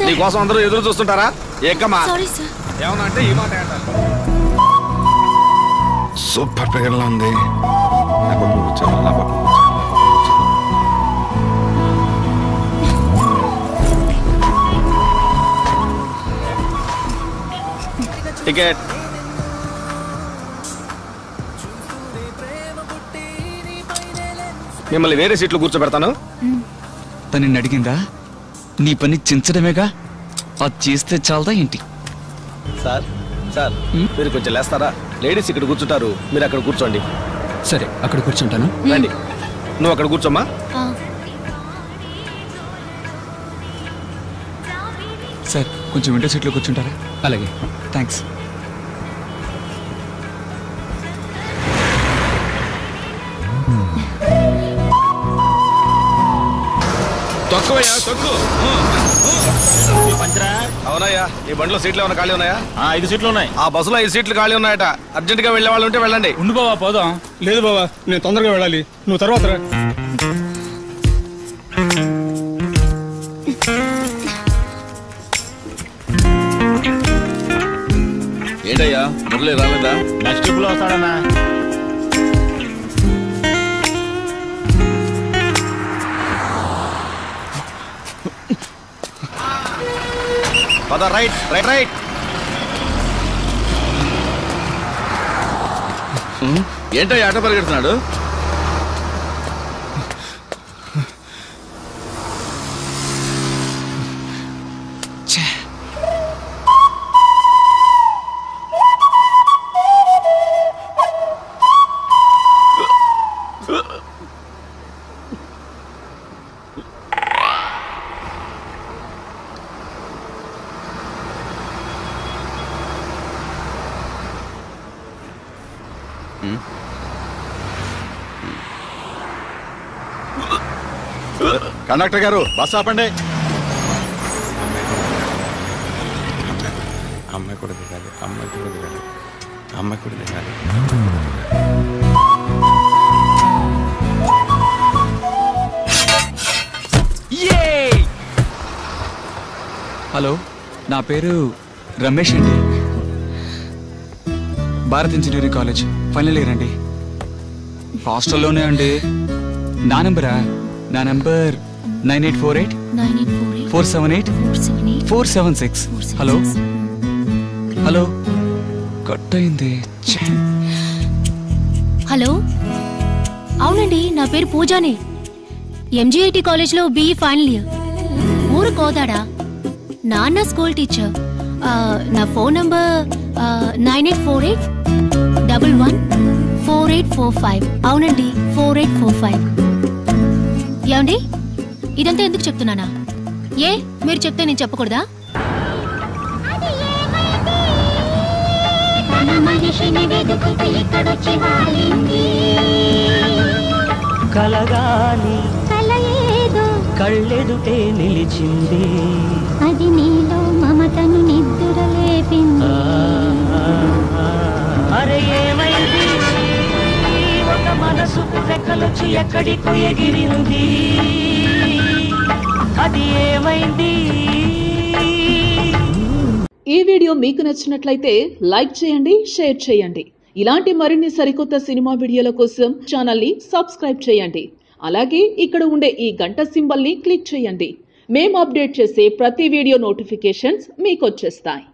నీకోసం అందరూ ఎదురు చూస్తుంటారా? ఏకమ్మా ఏమన్నా అంటే ఈ మాట సూపర్ ఫిగర్ లా ఉంది. టికెట్ మిమ్మల్ని వేరే సీట్లు కూర్చోబెడతాను. తను అడిగిందా? నీ పని చించడమేగా, అది చేస్తే చాలదా ఏంటి? సార్ సార్ మీరు కొంచెం లేస్తారా? లేడీస్ ఇక్కడ కూర్చుంటారు, మీరు అక్కడ కూర్చోండి. సరే, అక్కడ కూర్చుంటాను. రండి, నువ్వు అక్కడ కూర్చోమ్మా. సార్, కొంచెం విండో సీట్లో కూర్చుంటారా? అలాగే, థ్యాంక్స్. తక్కువయ్యా, తక్కువ. అవునయ్యా, ఈ బండిలో సీట్లు ఏమైనా ఖాళీ ఉన్నాయా? 5 సీట్లు ఉన్నాయి. ఆ బస్సులో 5 సీట్లు ఖాళీ ఉన్నాయట. అర్జెంట్ గా వెళ్లే వాళ్ళు ఉంటే వెళ్ళండి. ఉండు బావా, పోదాం. లేదు బావా, నేను తొందరగా వెళ్ళాలి, నువ్వు తర్వాత రా. ఏంటయ్యా, మురళి రాలేదా? నెక్స్ట్ ట్రిప్ లో వస్తాడన్నా. పద, రైట్ రైట్ రైట్. ఏంటో ఆట పరిగెడుతున్నాడు. కండక్టర్ గారు, బస్ ఆపండి. అమ్మాయి కూడా దిగాలి, అమ్మాయి కూడా దిగాలి, అమ్మాయి కూడా దిగాలి. హలో, నా పేరు రమేష్ అండి. Bharat engineering college final year అండి. హాస్టల్లోనే అండి. నా నెంబరా? నా నెంబర్ 9848-478-476. హలో హలో, కట్ అయింది. హలో, అవునండి, నా పేరు పూజానే. ఎంజీఐటి కాలేజ్లో BE ఫైనల్ ఇయర్. ఊరు కోదాడా. నాన్న స్కూల్ టీచర్. నా ఫోన్ నంబర్ 9848-114845. అవునండి, 4845. ఏమండి, ఇదంతా ఎందుకు చెప్తున్నానా? ఏ మీరు చెప్తే నేను చెప్పకూడదా? కలగాని కళ్ళెదుటే నిలిచింది, అది నీలో మమతను నిద్రలేపింది. అరే ఏమైంది, ఒక మనసుకు రెక్కలొచ్చి ఎక్కడికో ఎగిరింది, అది ఏమైంది? ఈ వీడియో మీకు నచ్చినట్లయితే లైక్ చేయండి, షేర్ చేయండి. ఇలాంటి మరిన్ని సరికొత్త సినిమా వీడియోల కోసం ఛానల్ని సబ్స్క్రైబ్ చేయండి. అలాగే ఇక్కడ ఉండే ఈ గంట సింబల్ని క్లిక్ చేయండి. మేము అప్డేట్ చేసే ప్రతి వీడియో నోటిఫికేషన్స్ మీకు వచ్చేస్తాయి.